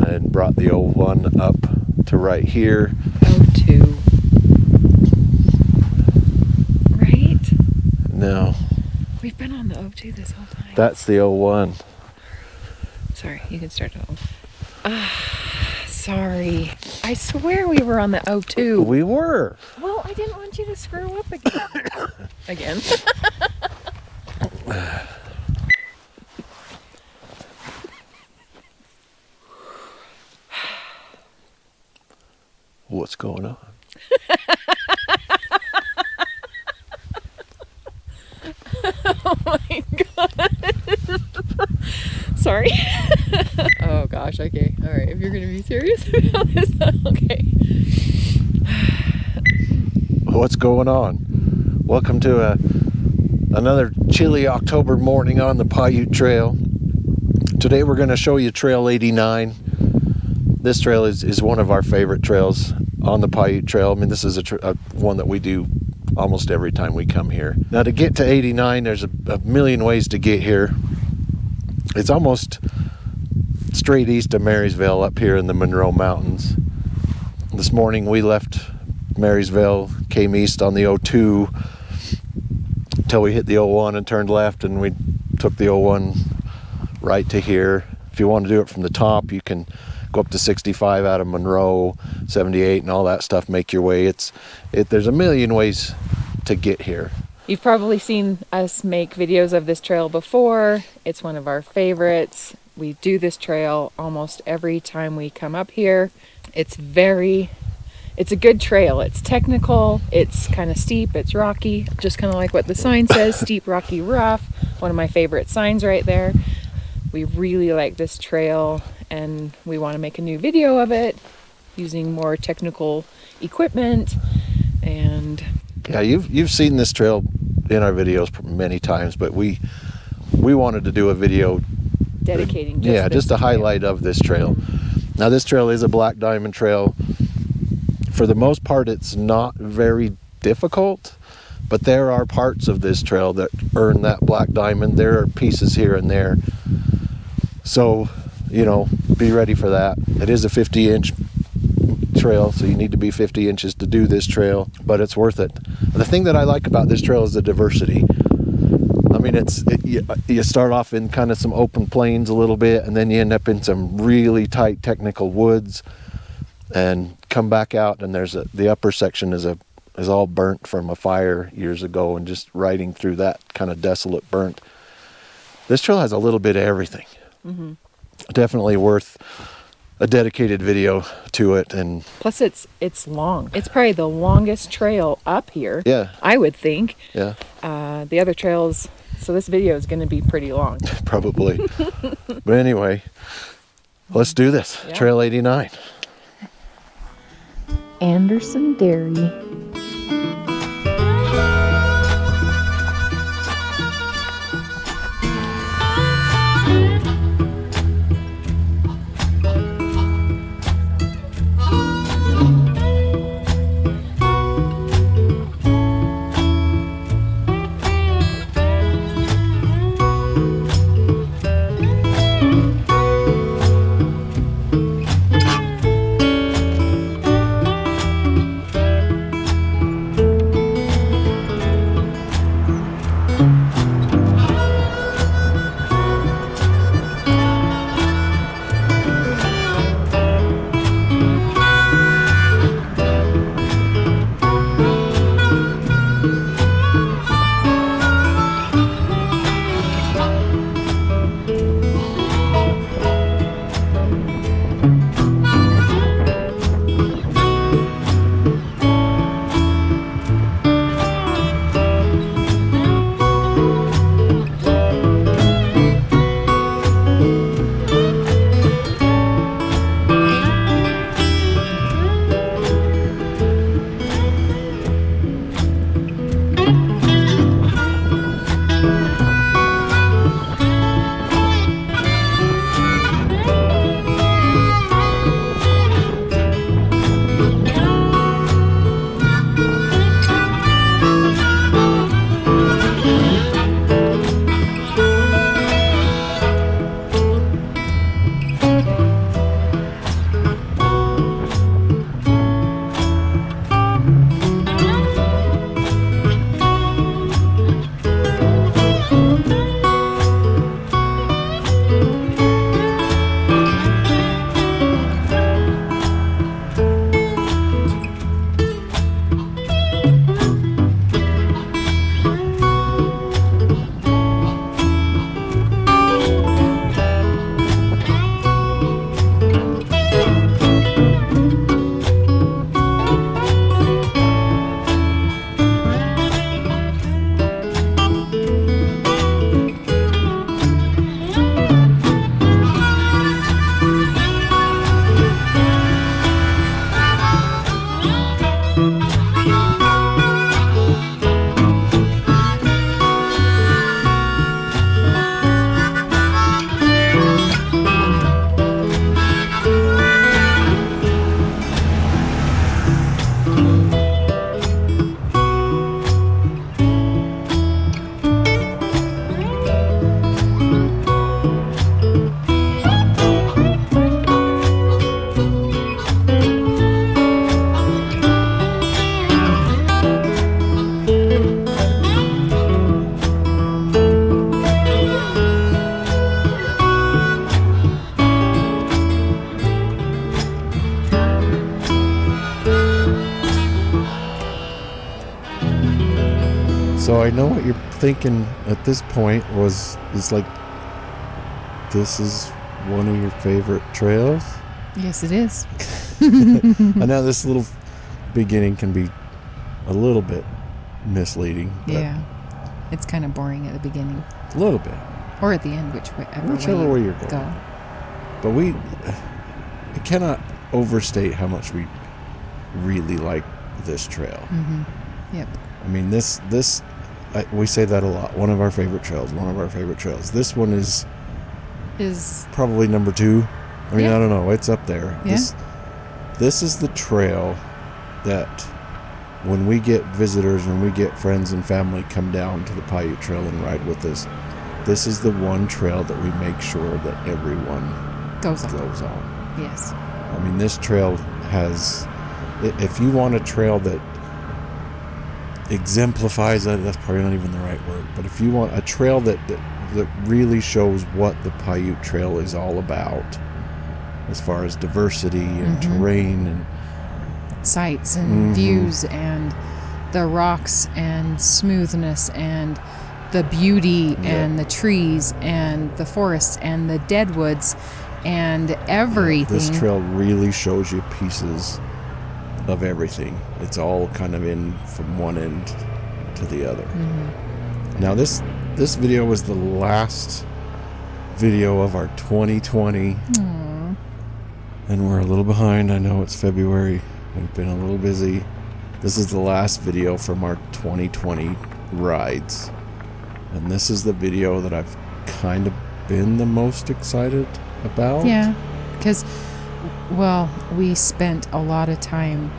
and brought the 01 up to right here. 02. Right? No. We've been on the 02 this whole time. That's the 01. Sorry, you can start it off. Sorry. I swear we were on the 02. We were. Well, I didn't want you to screw up again. Again. What's going on? Oh my god. Sorry. Oh gosh, okay. Alright, if you're gonna be serious about this, okay. What's going on? Welcome to another chilly October morning on the Paiute Trail. Today we're going to show you Trail 89. This trail is one of our favorite trails on the Paiute Trail. I mean, this is one that we do almost every time we come here. Now, to get to 89, there's a million ways to get here. It's almost straight east of Marysvale up here in the Monroe Mountains. This morning we left Marysvale, came east on the 02 until we hit the 01 and turned left, and we took the 01 right to here. If you want to do it from the top, you can go up to 65 out of Monroe, 78 and all that stuff, make your way. There's a million ways to get here. You've probably seen us make videos of this trail before. It's one of our favorites. We do this trail almost every time we come up here. It's a good trail. It's technical, it's kind of steep, it's rocky, just kind of like what the sign says, steep, rocky, rough. One of my favorite signs right there. We really like this trail and we want to make a new video of it using more technical equipment. And yeah, you've seen this trail in our videos many times, but we wanted to do a video dedicating just a highlight of this trail. Mm-hmm. Now, this trail is a black diamond trail. For the most part, it's not very difficult, but there are parts of this trail that earn that black diamond. There are pieces here and there. So, be ready for that. It is a 50-inch trail, so you need to be 50 inches to do this trail, but it's worth it. The thing that I like about this trail is the diversity. I mean, you start off in kind of some open plains a little bit, and then you end up in some really tight technical woods, and come back out, and the upper section is all burnt from a fire years ago, and just riding through that kind of desolate burnt. This trail has a little bit of everything. Mm-hmm. Definitely worth a dedicated video to it. And plus it's long. It's probably the longest trail up here. Yeah, I would think. Yeah. The other trails, so this video is going to be pretty long. Probably. But anyway, let's do this. Yeah. Trail 89. Anderson Dairy. I know what you're thinking at this point is like, this is one of your favorite trails? Yes, it is. I know this little beginning can be a little bit misleading. But Yeah. It's kind of boring at the beginning. a little bit. Or at the end, whichever way you you're going. go. But we cannot overstate how much we really like this trail. Mm-hmm. Yep. I mean, we say that a lot. One of our favorite trails. This one is probably number 2. I mean, Yeah. I don't know. It's up there. Yeah. This is the trail that when we get visitors, when we get friends and family come down to the Paiute Trail and ride with us, this is the one trail that we make sure that everyone Goes on. Yes. I mean, this trail has, if you want a trail that exemplifies that, that's probably not even the right word, but if you want a trail that really shows what the Paiute Trail is all about, as far as diversity and terrain and sights and views and the rocks and smoothness and the beauty and the trees and the forests and the deadwoods and everything. This trail really shows you pieces of everything. It's all kind of in from one end to the other. Now this video was the last video of our 2020. And we're a little behind. I know it's February. We've been a little busy. This is the last video from our 2020 rides. And this is the video that I've kind of been the most excited about. Yeah, because, well, we spent a lot of time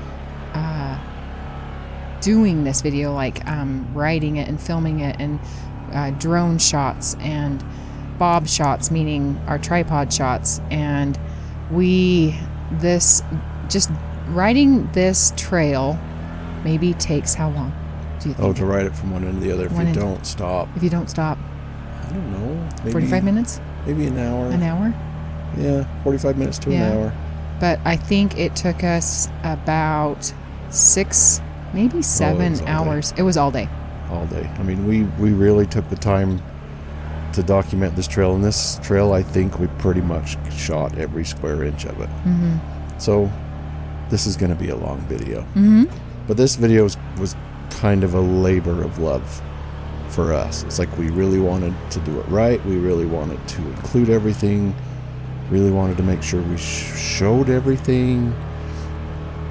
doing this video, like writing it and filming it, and drone shots and bob shots, meaning our tripod shots, and just riding this trail maybe takes how long do you think? To ride it from one end to the other if you don't stop. If you don't stop. I don't know. Maybe 45 minutes? Maybe an hour. An hour? Yeah, 45 minutes to an hour. But I think it took us about 6, maybe 7 hours. It was all day. All day. I mean, we really took the time to document this trail, and this trail, I think we pretty much shot every square inch of it. So this is going to be a long video. But this video was kind of a labor of love for us. It's like we really wanted to do it right. We really wanted to include everything. Really wanted to make sure we showed everything.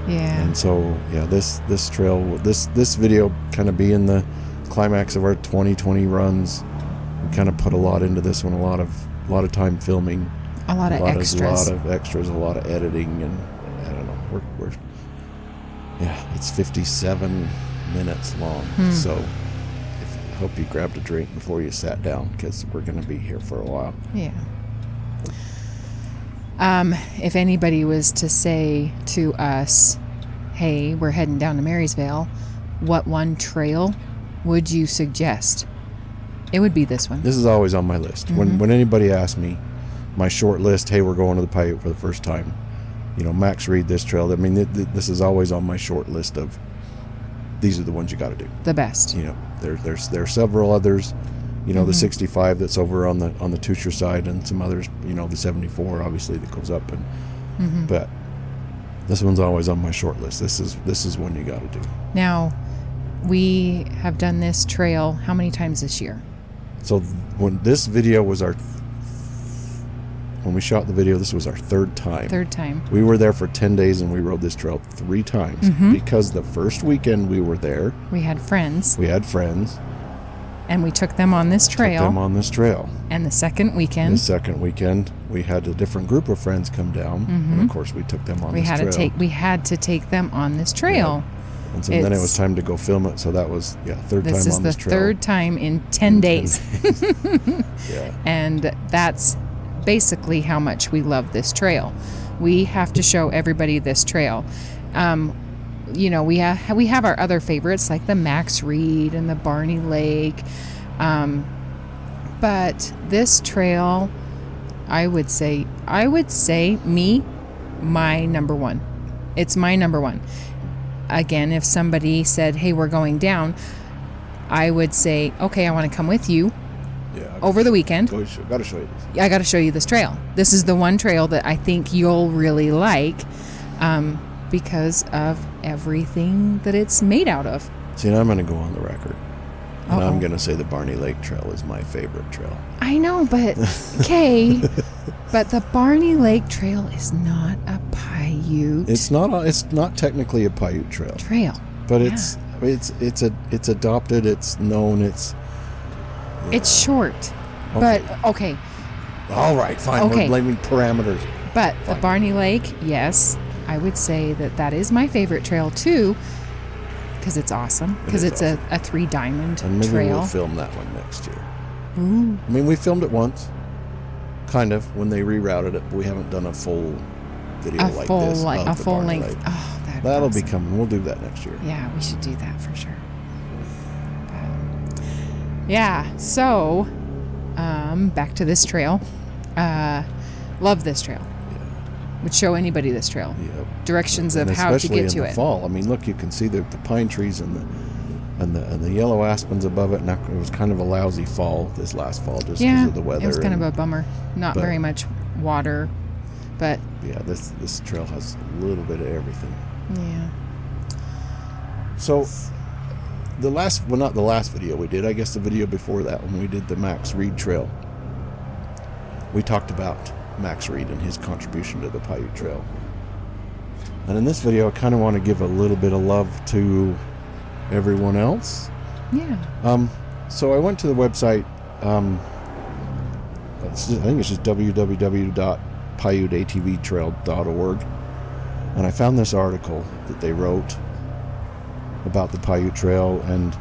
Yeah. And so, yeah, this trail, this video kind of being the climax of our 2020 runs. We kind of put a lot into this one, a lot of time filming, a lot of extras, a lot of editing, and I don't know. We're it's 57 minutes long. So I hope you grabbed a drink before you sat down, because we're going to be here for a while. Yeah. If anybody was to say to us, hey, we're heading down to Marysvale, what one trail would you suggest? It would be this one. This is always on my list. When anybody asks me, my short list, hey, we're going to the Paiute for the first time, Max Reed, this trail. I mean, this is always on my short list of, these are the ones you got to do. The best. There are several others. The 65 that's over on the Tucher side, and some others. The 74 obviously that goes up, and but this one's always on my short list. This is one you got to do. Now, we have done this trail how many times this year? So when this video was when we shot the video, this was our third time. We were there for 10 days, and we rode this trail 3 times because the first weekend we were there, we had friends. And we took them on this trail. And the second weekend, we had a different group of friends come down. And of course, we took them on this trail. We had to take them on this trail. Yeah. And so then it was time to go film it. So that was, third time on this trail. This is the third time in 10 days. Yeah. And that's basically how much we love this trail. We have to show everybody this trail. We have our other favorites like the Max Reed and the Barney Lake, but this trail, I would say my number one. It's my number one. Again, if somebody said, hey, we're going down, I would say, okay, I want to come with you Yeah. over the weekend. Got to show you this. I got to show you this trail. This is the one trail that I think you'll really like because of everything that it's made out of. See, and I'm going to go on the record. And Uh-oh. I'm going to say the Barney Lake Trail is my favorite trail. I know, but okay. But the Barney Lake Trail is not a Paiute. It's not technically a Paiute trail. But it's adopted, it's known, it's short. Okay. But okay. All right, fine. Okay. We're blaming parameters. But Fine. the Barney Lake, yes, I would say that is my favorite trail too, because it's awesome. Because it's awesome. a 3-diamond And maybe trail. we'll film that one next year. Ooh. I mean, we filmed it once, kind of, when they rerouted it, but we haven't done a full video A like full this. a of the full Barney length. Lake. Oh, That'll awesome. be coming. We'll do that next year. Yeah, we should do that for sure. But, yeah, so back to this trail. Love this trail. Yeah. Would show anybody this trail. Yep. Directions And of how to especially get to in the it. fall. I mean, look, you can see the pine trees and the yellow aspens above it. Now, it was kind of a lousy fall this last fall just because of the weather. It was kind of a bummer. Not but- very much water, but Yeah, this trail has a little bit of everything. yeah. So, not the last video we did, I guess the video before that when we did the Max Reed Trail, we talked about Max Reed and his contribution to the Paiute Trail. And in this video, I kind of want to give a little bit of love to everyone else. Yeah. So I went to the website, I think it's just www.PaiuteATVtrail.org, and I found this article that they wrote about the Paiute Trail and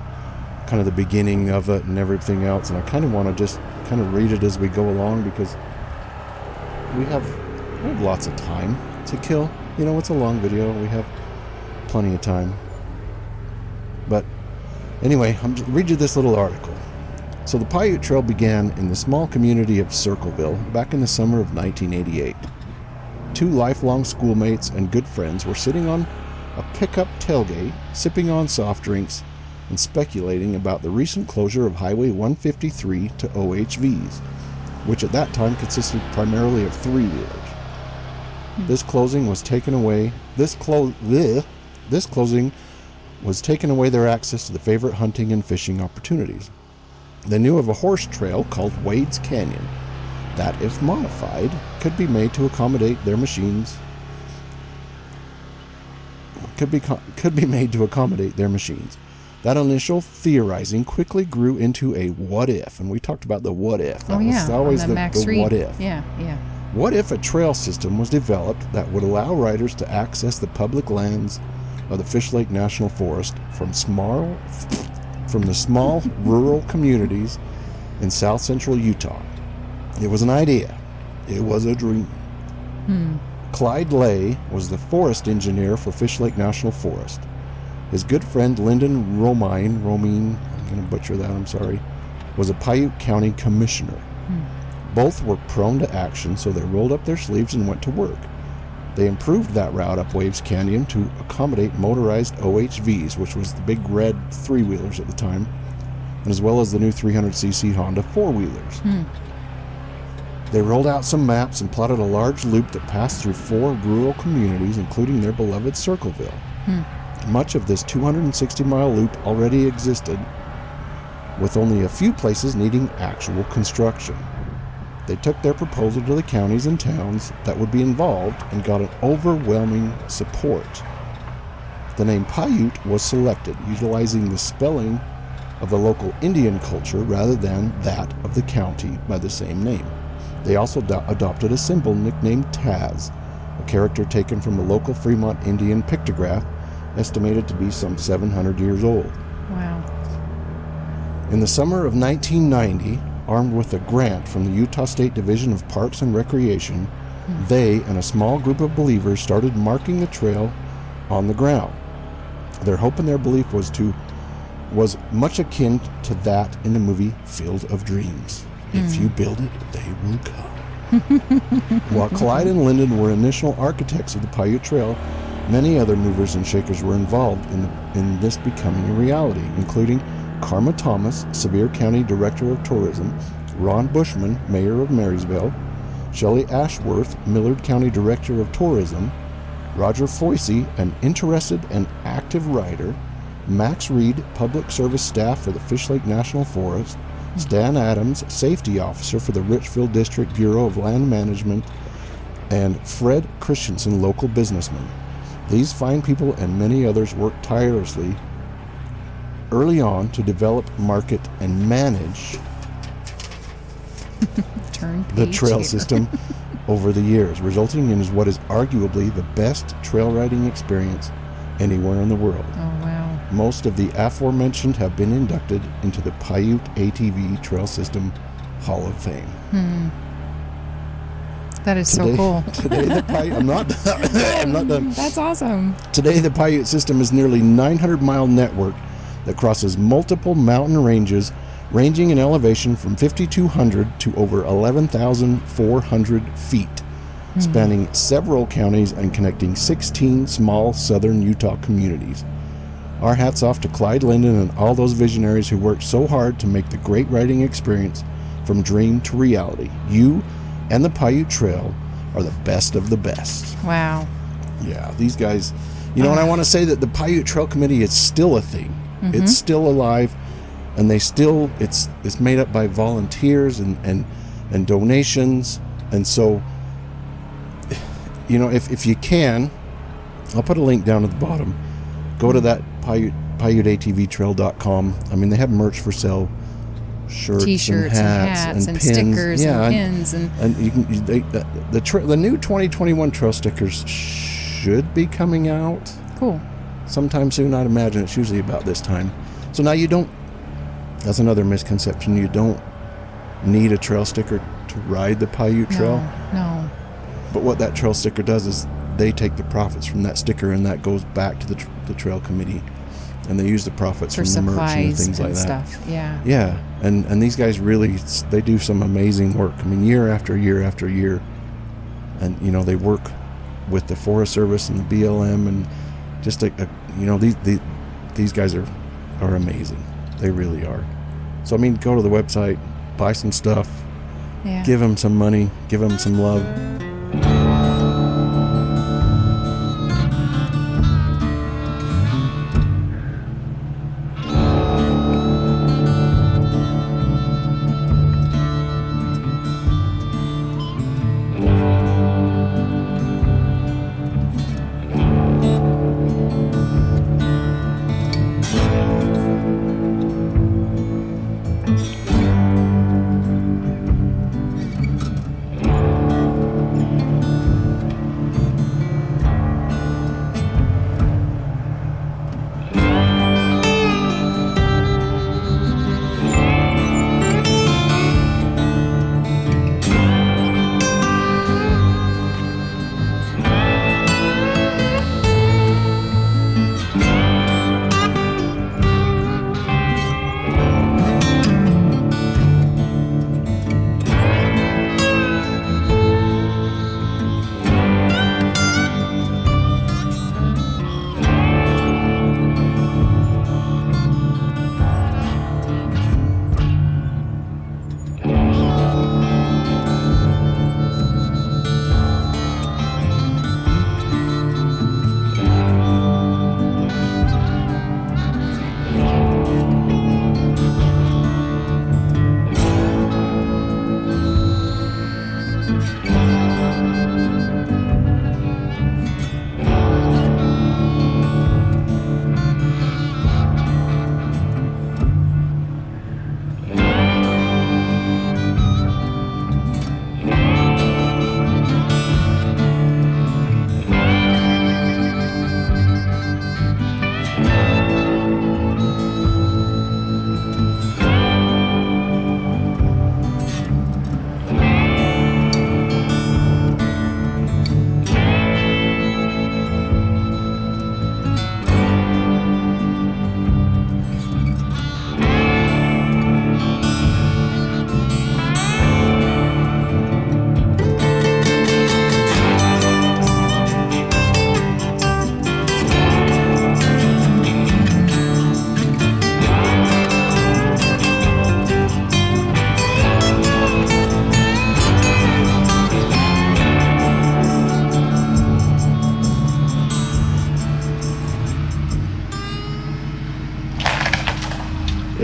kind of the beginning of it and everything else, and I kind of want to just kind of read it as we go along because we have lots of time to kill. You know, it's a long video. We have plenty of time. But anyway, I'm just read you this little article. So the Paiute Trail began in the small community of Circleville back in the summer of 1988. Two lifelong schoolmates and good friends were sitting on a pickup tailgate, sipping on soft drinks and speculating about the recent closure of Highway 153 to OHVs, which at that time consisted primarily of three-wheelers. This closing was taken away. This closing was taken away their access to the favorite hunting and fishing opportunities. They knew of a horse trail called Wade's Canyon that, if modified, could be made to accommodate their machines. Could be made to accommodate their machines. That initial theorizing quickly grew into a what if, and we talked about the what if. That was always on the Max Reed. what if. Yeah. What if a trail system was developed that would allow riders to access the public lands of the Fish Lake National Forest from the small rural communities in south central Utah? It was an idea. It was a dream. Clyde Lay was the forest engineer for Fish Lake National Forest. His good friend Lyndon Romine, I'm going to butcher that, I'm sorry, was a Paiute County commissioner. Both were prone to action, so they rolled up their sleeves and went to work. They improved that route up Wade's Canyon to accommodate motorized OHVs, which was the big red three-wheelers at the time, and as well as the new 300cc Honda four-wheelers. They rolled out some maps and plotted a large loop that passed through 4 rural communities, including their beloved Circleville. Much of this 260-mile loop already existed, with only a few places needing actual construction. They took their proposal to the counties and towns that would be involved and got an overwhelming support. The name Paiute was selected, utilizing the spelling of the local Indian culture rather than that of the county by the same name. They also adopted a symbol nicknamed Taz, a character taken from the local Fremont Indian pictograph, estimated to be some 700 years old. Wow. In the summer of 1990, armed with a grant from the Utah State Division of Parks and Recreation, they and a small group of believers started marking the trail on the ground. Their hope and their belief was much akin to that in the movie Field of Dreams. If you build it, they will come. While Clyde and Lyndon were initial architects of the Paiute Trail, many other movers and shakers were involved in this becoming a reality, including Karma Thomas, Sevier County Director of Tourism, Ron Bushman, Mayor of Marysvale, Shelley Ashworth, Millard County Director of Tourism, Roger Foisey, an interested and active writer, Max Reed, Public Service Staff for the Fish Lake National Forest, Stan Adams, Safety Officer for the Richfield District Bureau of Land Management, and Fred Christensen, local businessman. These fine people and many others worked tirelessly early on to develop, market, and manage the trail system over the years, resulting in what is arguably the best trail riding experience anywhere in the world. Oh, wow. Most of the aforementioned have been inducted into the Paiute ATV Trail System Hall of Fame. That is so cool. Today the Paiute, I'm not done. That's awesome. Today the Paiute system is nearly 900-mile network that crosses multiple mountain ranges ranging in elevation from 5,200 to over 11,400 feet, spanning several counties and connecting 16 small southern Utah communities. Our hats off to Clyde Linden and all those visionaries who worked so hard to make the great riding experience from dream to reality. You and the Paiute Trail are the best of the best. Wow. Yeah, these guys, and I want to say that the Paiute Trail Committee is still a thing. It's still alive, and it's made up by volunteers and donations. And so, if you can, I'll put a link down at the bottom. Go to that PaiuteATVtrail.com. I mean, they have merch for sale. Shirts, T-shirts and hats and pins. stickers and pins and you can the new 2021 trail stickers should be coming out. Cool. Sometime soon. I'd imagine it's usually about this time. So now that's another misconception. You don't need a trail sticker to ride the Paiute Trail. No. But what that trail sticker does is they take the profits from that sticker, and that goes back to the trail committee. And they use the profits For from the merch and things and like that. Stuff. Yeah. Yeah, and these guys really, they do some amazing work. I mean, year after year after year, and they work with the Forest Service and the BLM, and just these guys are amazing. They really are. So I mean, go to the website, buy some stuff, give them some money, give them some love.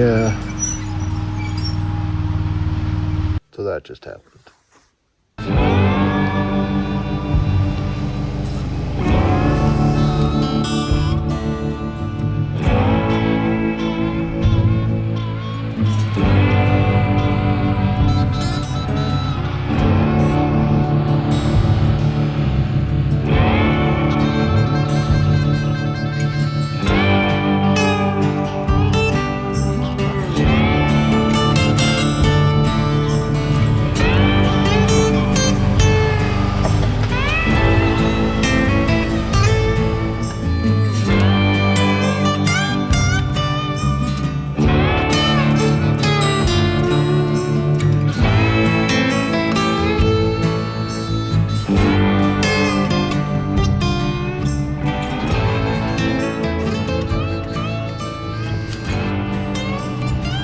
Yeah. So that just happened.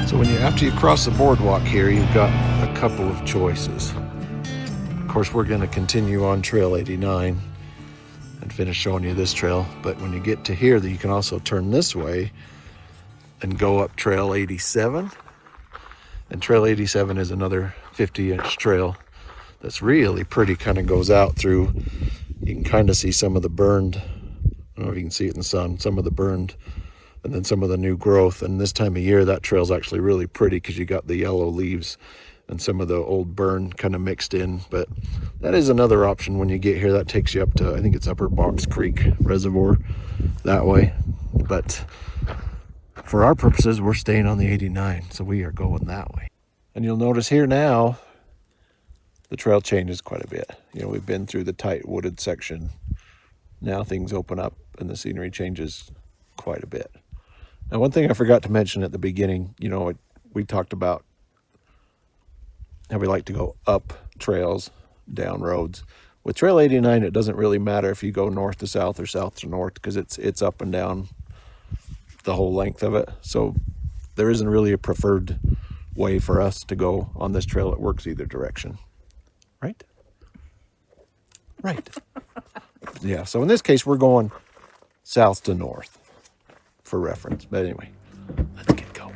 So after you cross the boardwalk here, you've got a couple of choices. Of course, we're going to continue on Trail 89 and finish showing you this trail. But when you get to here, you can also turn this way and go up Trail 87. And Trail 87 is another 50-inch trail that's really pretty, kind of goes out through. You can kind of see some of the burned, I don't know if you can see it in the sun, some of the burned and then some of the new growth. And this time of year, that trail's actually really pretty because you got the yellow leaves and some of the old burn kind of mixed in. But that is another option when you get here. That takes you up to, I think it's Upper Box Creek Reservoir that way. But for our purposes, we're staying on the 89, so we are going that way. And you'll notice here now, the trail changes quite a bit. You know, we've been through the tight wooded section. Now things open up and the scenery changes quite a bit. Now, one thing I forgot to mention at the beginning, you know, we talked about how we like to go up trails, down roads. With Trail 89, it doesn't really matter if you go north to south or south to north because it's up and down the whole length of it. So there isn't really a preferred way for us to go on this trail. It works either direction, right? Right. Yeah, so in this case, we're going south to north for reference. But anyway, let's get going.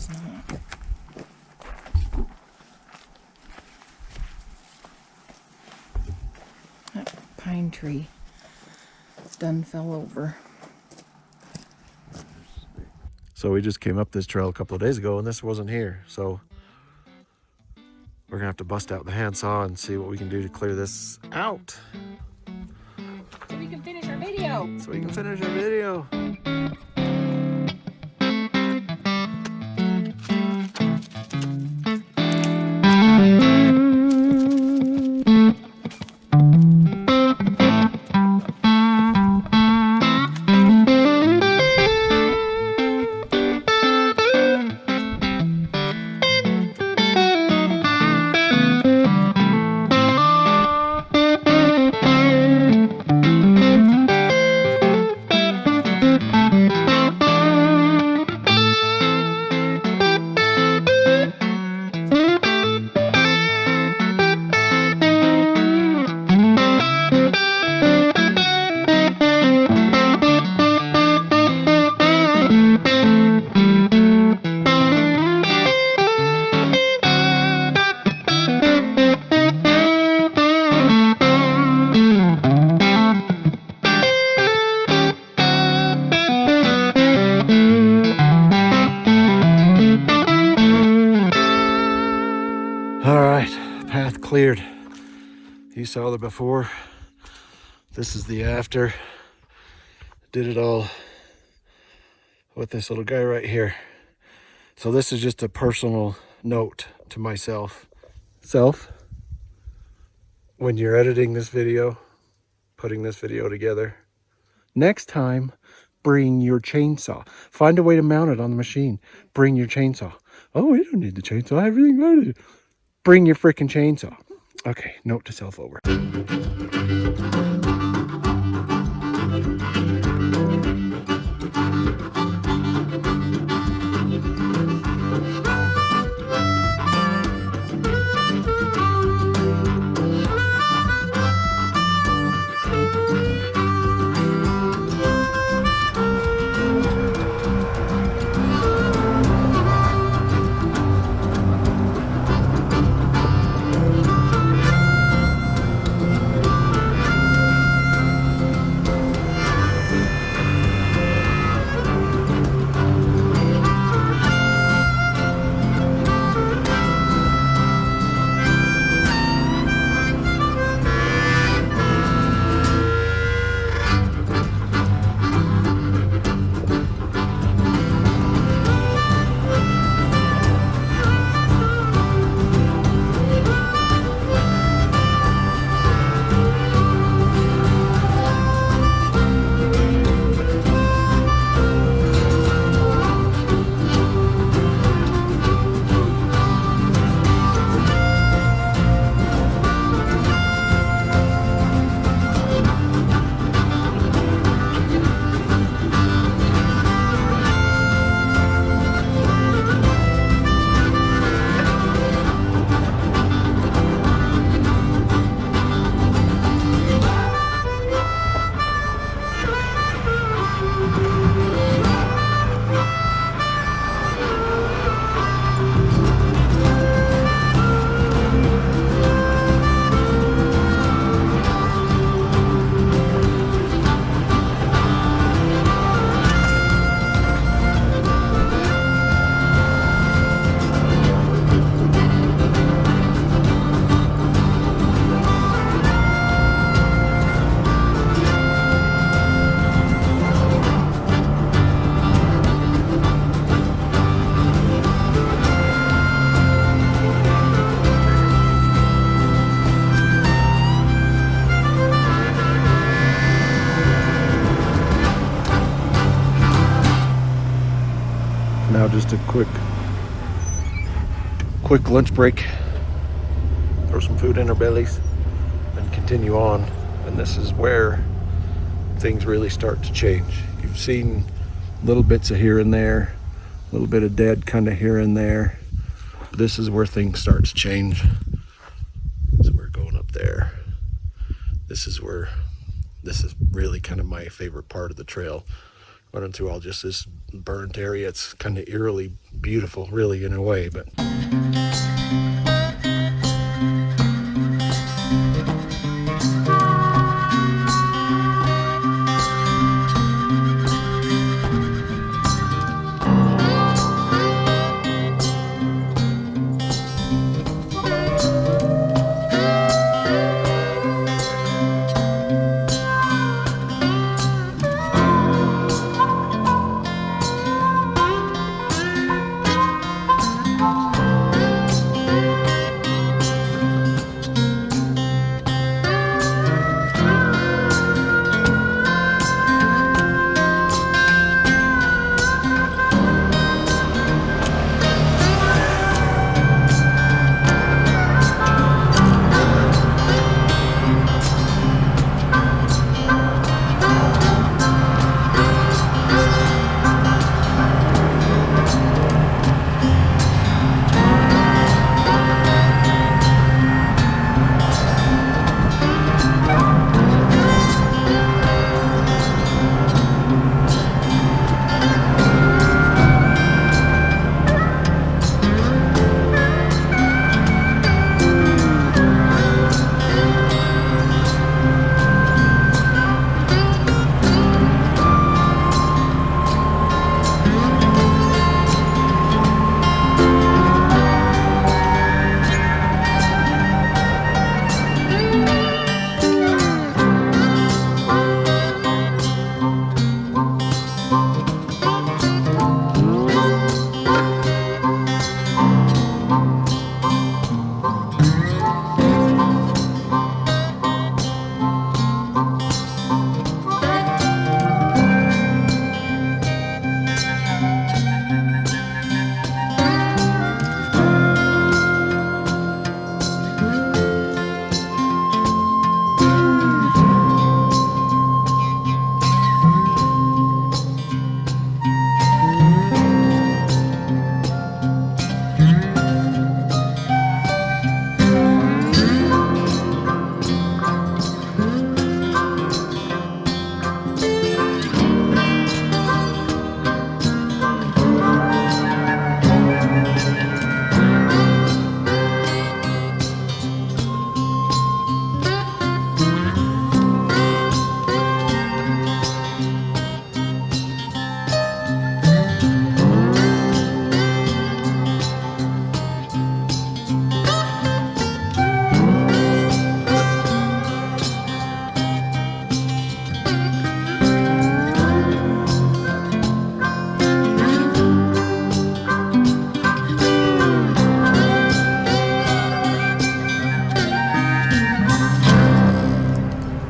is not. That pine tree done fell over. So we just came up this trail a couple of days ago and this wasn't here. So we're gonna have to bust out the handsaw and see what we can do to clear this out. So we can finish our video. All right, path cleared. You saw the before. This is the after. Did it all with this little guy right here. So this is just a personal note to myself. When you're editing this video, putting this video together, next time, bring your chainsaw. Find a way to mount it on the machine. Bring your chainsaw. Oh, we don't need the chainsaw. I have everything mounted. Bring your freaking chainsaw. Okay, note to self over. Now just a quick lunch break. Throw some food in our bellies and continue on. And this is where things really start to change. You've seen little bits of here and there, a little bit of dead kind of here and there. This is where things start to change. So we're going up there. This is really kind of my favorite part of the trail. running through all just this burnt area. It's kind of eerily beautiful, really, in a way, but...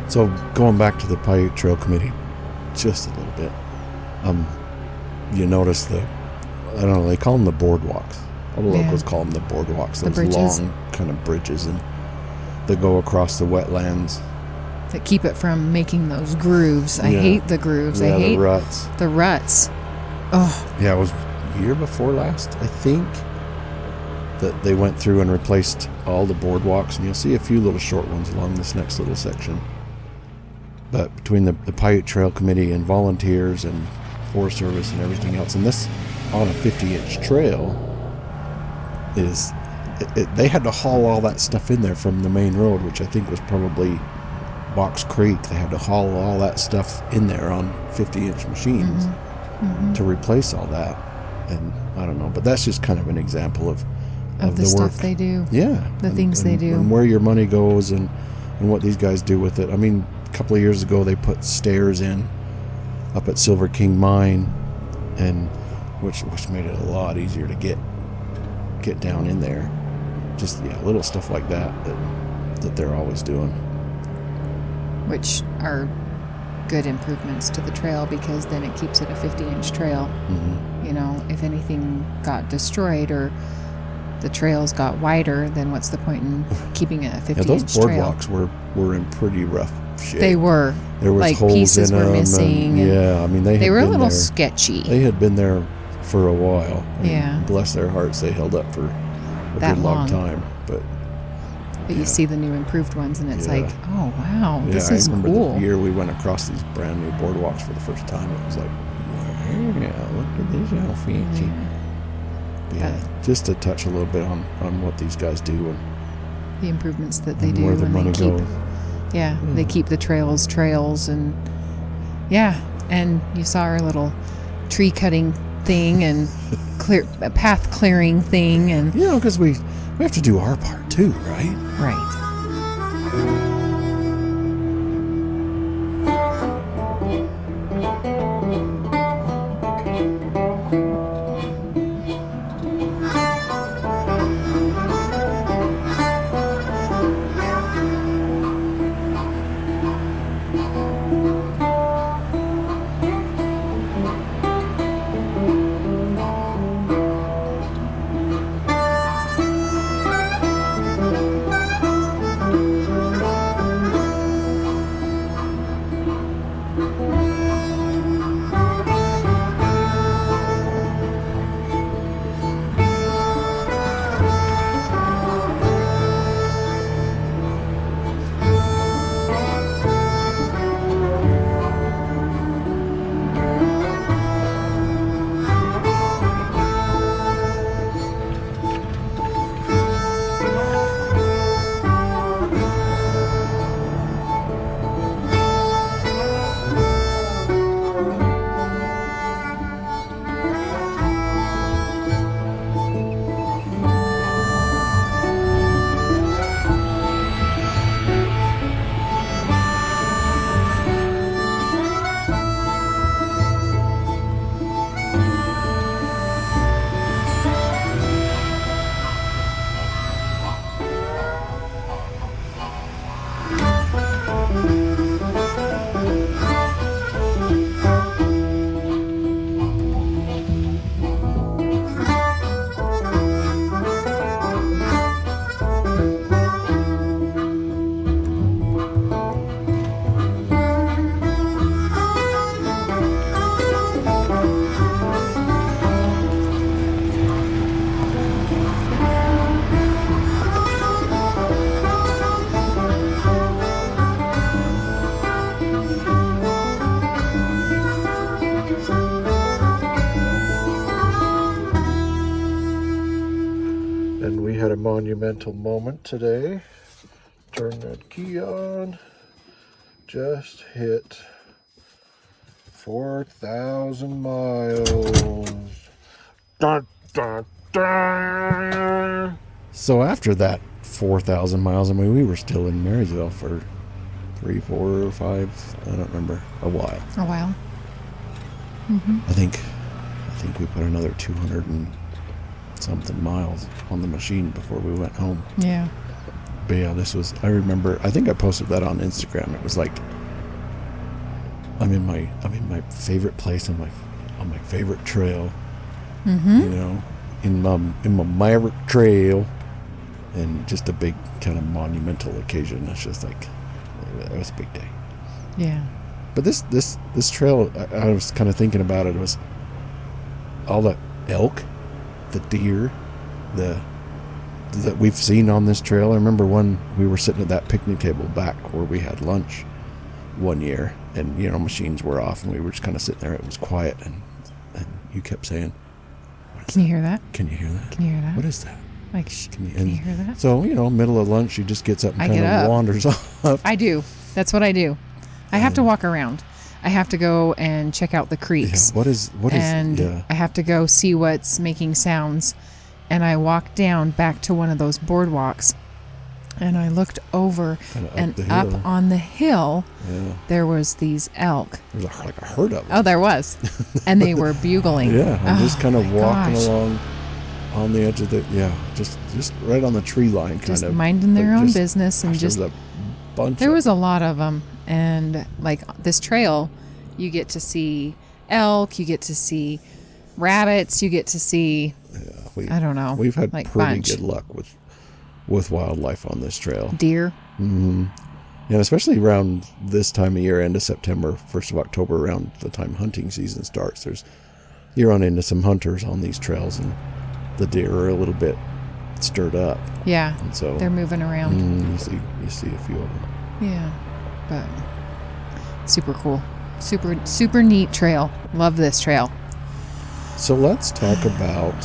So going back to the Paiute Trail Committee, just a little bit, you notice I don't know, they call them the boardwalks. All the locals call them the boardwalks. The those bridges. long kind of bridges that go across the wetlands. That keep it from making those grooves. I hate the grooves. I hate the ruts. The ruts. Oh. Yeah, it was year before last, I think, that they went through and replaced all the boardwalks, and you'll see a few little short ones along this next little section. But between the Paiute Trail Committee and volunteers and Forest Service and everything else, and this on a 50-inch trail they had to haul all that stuff in there from the main road, which I think was probably Box Creek. They had to haul all that stuff in there on 50-inch machines to replace all that. And I don't know, but that's just kind of an example of the work stuff they do. Yeah. The things they do. And where your money goes and what these guys do with it. I mean, a couple of years ago they put stairs in up at Silver King Mine, and which made it a lot easier to get down in there. Just little stuff like that they're always doing. Which are good improvements to the trail, because then it keeps it a 50-inch trail. Mm-hmm. You know, if anything got destroyed or the trails got wider, then what's the point in keeping it a 50-inch trail? Those boardwalks were in pretty rough shape. They were. There was like holes pieces in were them, missing. I mean they were a been little there. sketchy. They had been there for a while. Yeah. Bless their hearts, they held up for a That good long long. time. But you see the new improved ones, and it's like, oh wow, this I is remember cool. the year we went across these brand new boardwalks for the first time. It was like, Yeah, look at this how fancy. Yeah, just to touch a little bit on what these guys do and the improvements that they and do, where the and money they keep, goes. they keep the trails, and and you saw our little tree cutting thing and path clearing thing, and Because we have to do our part too, right? right. And we had a monumental moment today. Turn that key on. Just hit 4,000 miles. Dun, dun, dun. So after that 4,000 miles, we were still in Marysville for 3, 4, 5, I don't remember, a while. A while. I think we put another 200 and something miles on the machine before we went home. Yeah. But yeah, I remember, I think I posted that on Instagram. It was like, I'm in my favorite place on my favorite trail. In my Maverick trail, and just a big kind of monumental occasion. It's just like, it was a big day. Yeah. But this trail, I was kind of thinking about it. It was all the elk, the deer, that we've seen on this trail. I remember when we were sitting at that picnic table back where we had lunch one year, and machines were off, and we were just kind of sitting there. It was quiet, and you kept saying, Can you hear that? Can you hear that? Can you hear that? What is that? Like, can you hear that? So, middle of lunch, she just gets up and kind of wanders off. I do. That's what I do. I have to walk around. I have to go and check out the creeks. Yeah, what is? I have to go see what's making sounds. And I walked down back to one of those boardwalks, and I looked over, and up on the hill, there was these elk. There was like a herd of them. Oh, there was. And they were bugling. Yeah, and just kind of walking along on the edge of just right on the tree line, kind of minding their own business, and just a bunch. There was a lot of them, and like this trail, you get to see elk, you get to see rabbits, you get to see. I don't know. We've had pretty good luck with wildlife on this trail. Deer. Mm-hmm. And especially around this time of year, end of September, 1st of October, around the time hunting season starts, you run into some hunters on these trails, and the deer are a little bit stirred up. Yeah. And so they're moving around. You see a few of them. Yeah. But super cool. Super neat trail. Love this trail. So let's talk about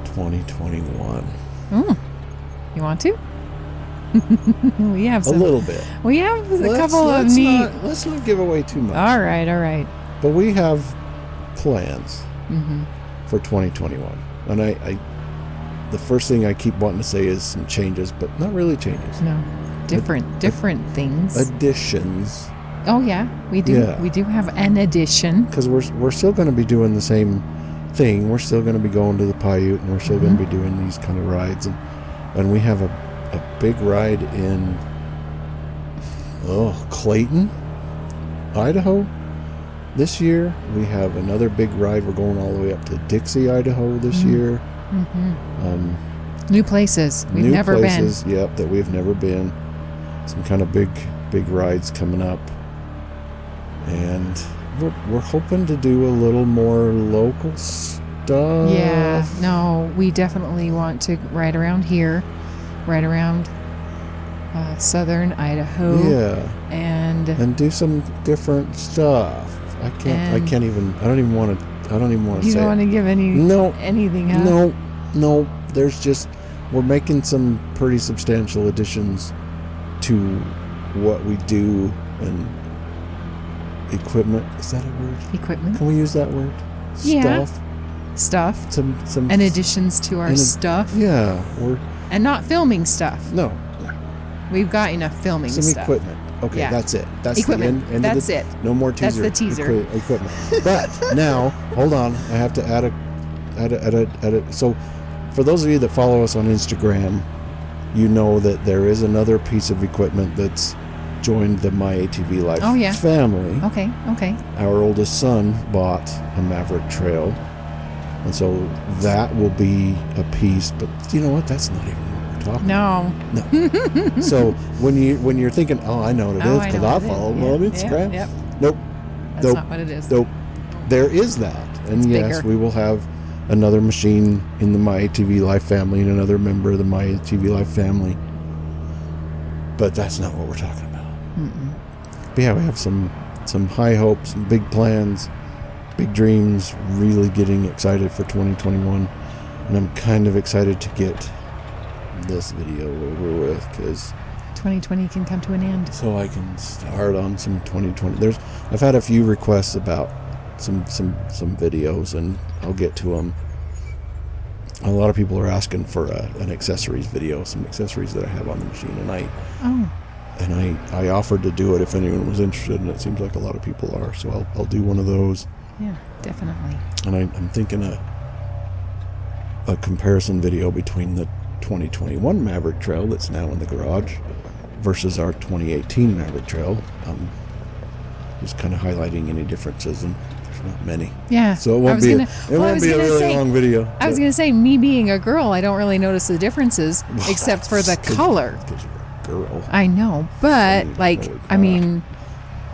2021. You want to? We have A little bit. We have a couple of neat. Let's not give away too much. All right. But we have plans for 2021, and I the first thing I keep wanting to say is some changes, but not really changes. No, different things. Additions. Oh yeah, we do. Yeah. We do have an addition. Because we're still going to be doing the same thing. We're still going to be going to the Paiute, and we're still going to be doing these kind of rides, and we have a big ride in Clayton, Idaho. This year we have another big ride. We're going all the way up to Dixie, Idaho this year. New places we've new never places, been. Yep, that we've never been. Some kind of big rides coming up, and we're hoping to do a little more local stuff. Yeah, no, we definitely want to ride around here, ride around southern Idaho. Yeah, and do some different stuff. I don't even want to say. You don't want to give anything else? No. We're making some pretty substantial additions to what we do, and equipment. Is that a word? Equipment. Can we use that word? Yeah. Stuff. Some and additions to our stuff. Yeah, and not filming stuff. No. We've got enough filming some stuff. Equipment. Okay, yeah. That's it. That's equipment. The end that's of it. No more teaser. That's the teaser. Equipment. But now, hold on. I have to add a. So, for those of you that follow us on Instagram, you know that there is another piece of equipment that's joined the MyATVlife family. Okay. Our oldest son bought a Maverick Trail, and so that will be a piece. But you know what? That's not even what we're talking about. No. So when you're thinking, oh, I know what it is because I follow them on Instagram. Yep. Nope. That's not what it is. Nope. There is that, and yes, bigger. we will have another machine in the MyATVlife family and another member of the MyATVlife family. But that's not what we're talking about. But yeah, we have some high hopes, some big plans, big dreams, really getting excited for 2021. And I'm kind of excited to get this video over with, because 2020 can come to an end. So I can start on some 2020. I've had a few requests about some videos, and I'll get to them. A lot of people are asking for an accessories video, some accessories that I have on the machine, and I offered to do it if anyone was interested, and it seems like a lot of people are, so I'll do one of those. Yeah, definitely. And I'm thinking a comparison video between the 2021 Maverick Trail that's now in the garage versus our 2018 Maverick Trail. Just kind of highlighting any differences, and there's not many. Yeah. So it won't be a really long video. I was going to say, me being a girl, I don't really notice the differences except for the color. Because you're a girl. I know, but I mean,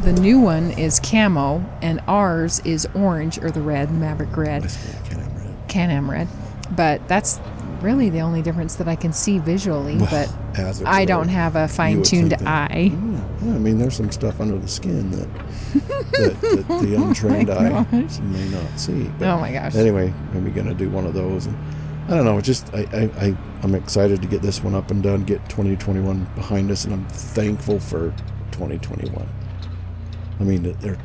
the new one is camo, and ours is orange, or the red, Maverick red. Can-Am red. But that's really the only difference that I can see visually, but I don't have a fine-tuned eye. Yeah, I mean, there's some stuff under the skin that the untrained eye may not see. But oh my gosh. Anyway, I'm going to do one of those, and I don't know, just I'm excited to get this one up and done, get 2021 behind us, and I'm thankful for 2021. I mean, they're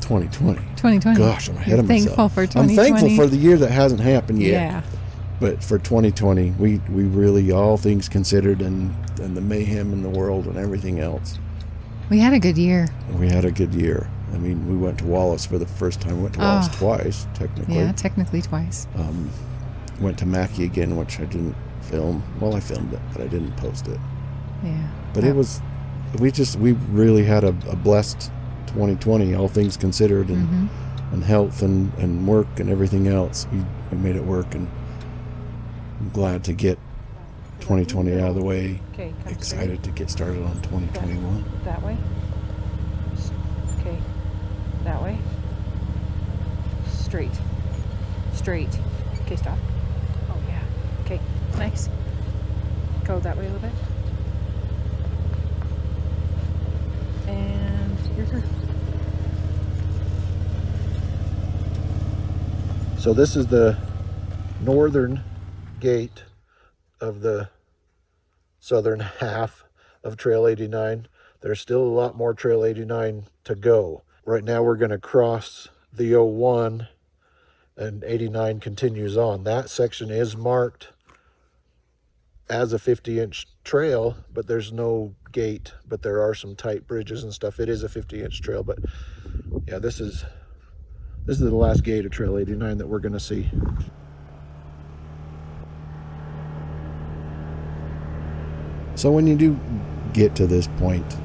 2020. 2020. Gosh, I'm ahead of myself. Thankful for 2020. I'm thankful for the year that hasn't happened yet. Yeah. But for 2020, we really, all things considered, and the mayhem in the world and everything else, we had a good year. We had a good year. I mean, we went to Wallace for the first time. We went to Wallace twice, technically. Yeah, technically twice. Went to Mackey again, which I didn't film. Well, I filmed it, but I didn't post it. Yeah. But it was, we really had a blessed 2020, all things considered, and health and work and everything else. We made it work, and I'm glad to get 2020 out of the way. Okay, excited to get started on 2021. That way. Okay. That way. Straight. Okay, stop. Oh yeah. Okay, nice. Go that way a little bit. And you're through. So this is the northern gate of the southern half of Trail 89. There's still a lot more Trail 89 to go. Right now we're going to cross the 01 and 89 continues on. That section is marked as a 50-inch trail, but there's no gate, but there are some tight bridges and stuff. It is a 50-inch trail, but yeah, this is the last gate of Trail 89 that we're going to see. So when you do get to this point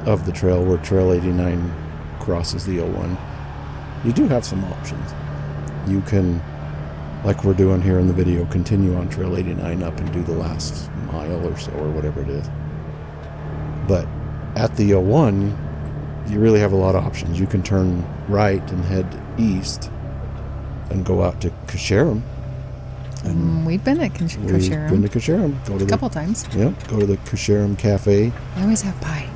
of the trail where Trail 89 crosses the 01, you do have some options. You can, like we're doing here in the video, continue on Trail 89 up and do the last mile or so, or whatever it is. But at the 01, you really have a lot of options. You can turn right and head east and go out to Casharum. And we've been at Casharum. We've been to Casharum. Go to a couple times. Yep. Go to the Casharum Cafe. They always have pie.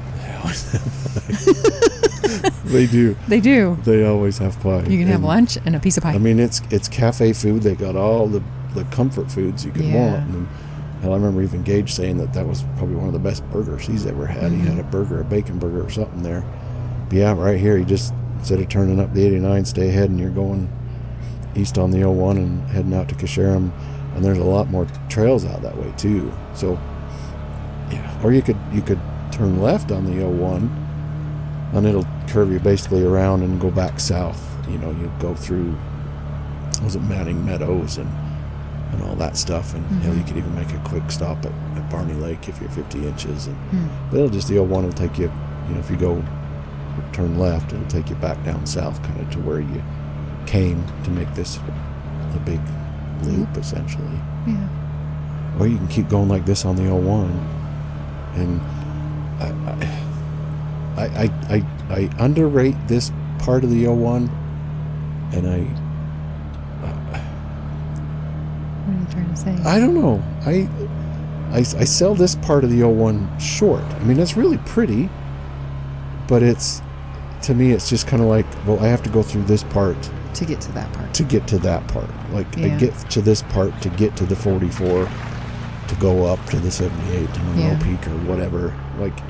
They do. They do. They always have pie. You can have lunch and a piece of pie. I mean, it's cafe food. They got all the comfort foods you could want. And I remember even Gage saying that was probably one of the best burgers he's ever had. He had a bacon burger or something there. But yeah, right here, you just, instead of turning up the 89, stay ahead and you're going east on the 01 and heading out to Casharum. And there's a lot more trails out that way too. So yeah, or you could turn left on the 01 and it'll curve you basically around and go back south. You know, you go through, was it Manning Meadows and all that stuff, and you know, you could even make a quick stop at Barney Lake if you're 50 inches. And but it'll just, the 01 will take you, you know, if you go turn left, it'll take you back down south kind of to where you came to make this a big loop essentially. Yeah. Or you can keep going like this on the 01. And I underrate this part of the 01, and what are you trying to say? I don't know. I sell this part of the 01 short. I mean, it's really pretty, but to me it's just kind of like, well, I have to go through this part to get to that part. Like I get to this part to get to the 44 to go up to the 78 to Monroe Peak or whatever. Like,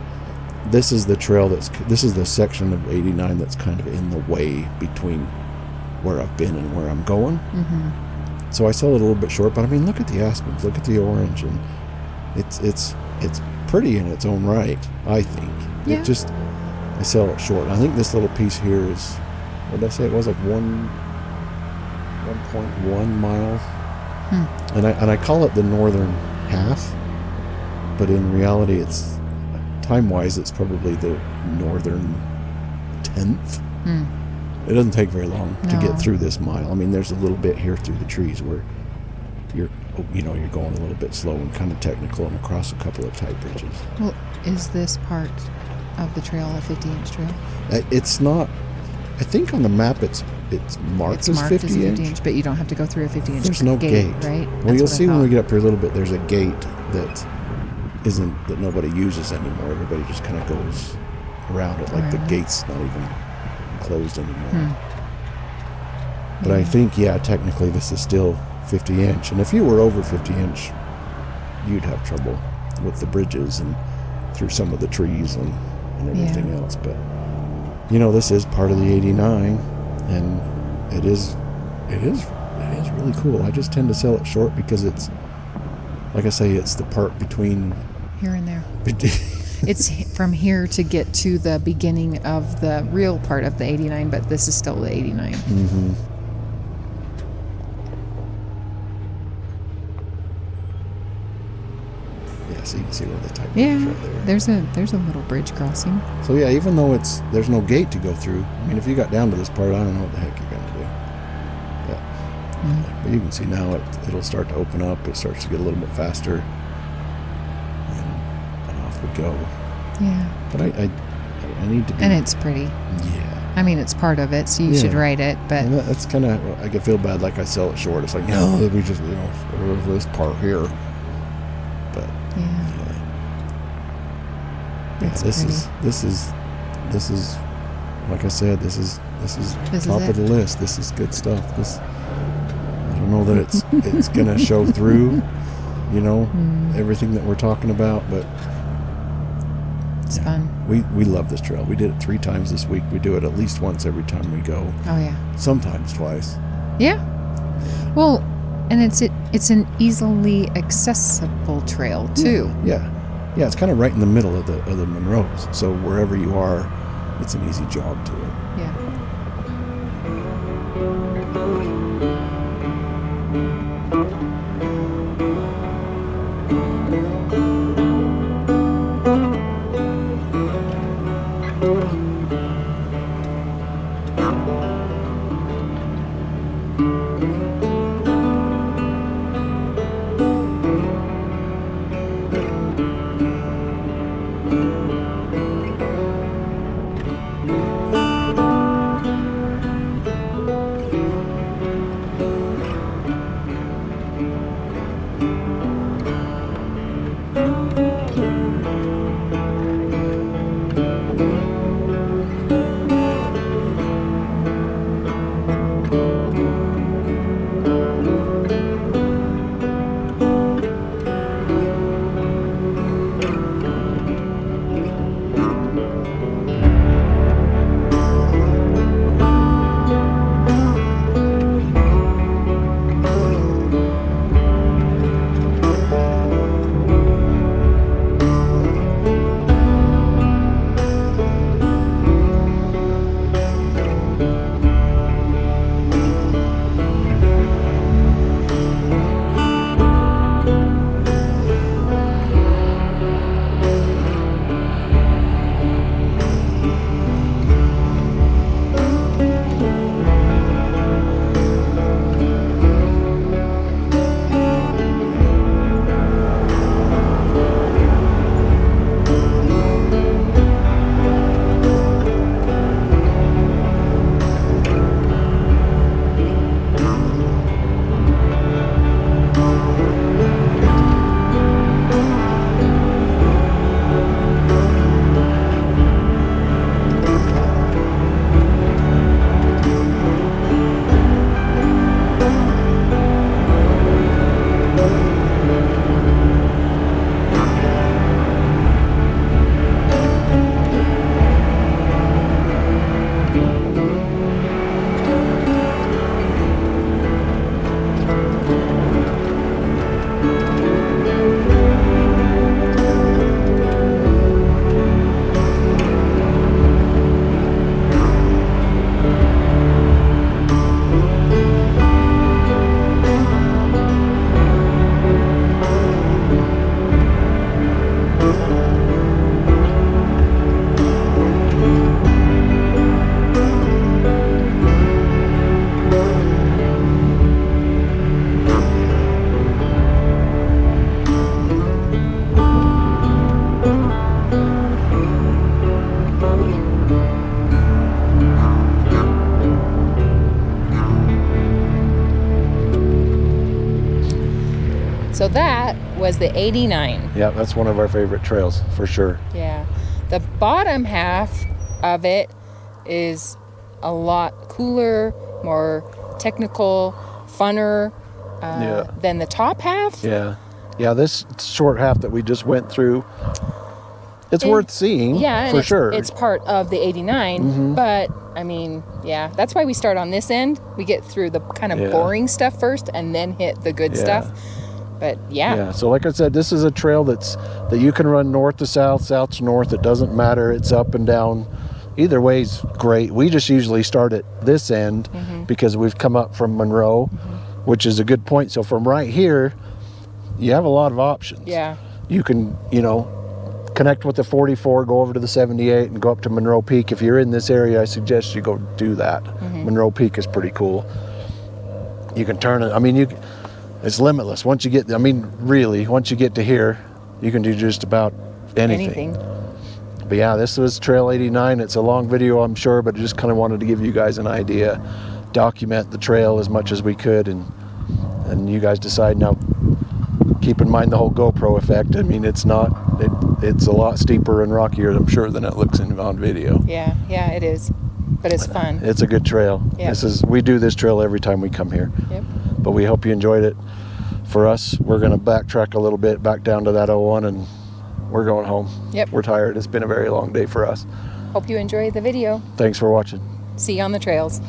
this is the trail this is the section of 89 that's kind of in the way between where I've been and where I'm going. So I sell it a little bit short, but I mean, look at the aspens, look at the orange, and it's pretty in its own right, I think. Yeah. I sell it short. I think this little piece here is, what did I say? It was like 1.1 miles. And I call it the northern half, but in reality, it's time-wise, it's probably the northern 10th. It doesn't take very long to get through this mile. I mean, there's a little bit here through the trees where you're going a little bit slow and kind of technical and across a couple of tight bridges. Well, is this part of the trail a 50-inch trail? It's not. I think on the map it's marked as 50 inch, but you don't have to go through a 50-inch. There's no gate, right? Well, you'll see when we get up here a little bit. There's a gate that nobody uses anymore. Everybody just kind of goes around it, like the gate's not even closed anymore. But I think, technically this is still 50 inch, and if you were over 50 inch, you'd have trouble with the bridges and through some of the trees and everything else. But this is part of the 89, and it is really cool. I just tend to sell it short because it's, like I say, it's the part between here and there. It's from here to get to the beginning of the real part of the 89, but this is still the 89. Yeah, so you can see where the type is right there. There's a little bridge crossing. So yeah, even though there's no gate to go through, I mean, if you got down to this part, I don't know what the heck you're going to do. But you can see now it'll start to open up. It starts to get a little bit faster, and off we go. Yeah. But I need to be... And it's pretty. Yeah. I mean, it's part of it, so you should write it, but... And that's kind of... I can feel bad like I sell it short. It's like, no, we just, this part here. But... This is, like I said, this is top of the list. This is good stuff. don't know that it's gonna show through, everything that we're talking about, but it's fun. We love this trail. We did it 3 times this week. We do it at least once every time we go. Oh yeah. Sometimes twice. Yeah. Well, and it's an easily accessible trail too. Yeah. It's kind of right in the middle of the Monroes. So wherever you are, it's an easy jog to it. Yeah. So that was the 89. Yeah, that's one of our favorite trails for sure. Yeah. The bottom half of it is a lot cooler, more technical, funner than the top half. Yeah. Yeah, this short half that we just went through, it's worth seeing, for sure. It's part of the 89, but I mean, yeah, that's why we start on this end. We get through the kind of boring stuff first and then hit the good stuff. But yeah, so like I said, this is a trail that you can run north to south, south to north. It doesn't matter. It's up and down. Either way is great. We just usually start at this end because we've come up from Monroe, which is a good point. So from right here, you have a lot of options. Yeah. You can, connect with the 44, go over to the 78 and go up to Monroe Peak. If you're in this area, I suggest you go do that. Monroe Peak is pretty cool. You can turn it. I mean, it's limitless. Once you get to here, you can do just about anything. But yeah, this was Trail 89. It's a long video, I'm sure, but I just kind of wanted to give you guys an idea, document the trail as much as we could, and you guys decide. Now, keep in mind the whole GoPro effect. I mean, it's a lot steeper and rockier, I'm sure, than it looks on video. Yeah, it is. But it's fun. It's a good trail. Yep. We do this trail every time we come here. Yep. But we hope you enjoyed it. For us, we're going to backtrack a little bit back down to that 01 and we're going home. Yep. We're tired. It's been a very long day for us. Hope you enjoyed the video. Thanks for watching. See you on the trails.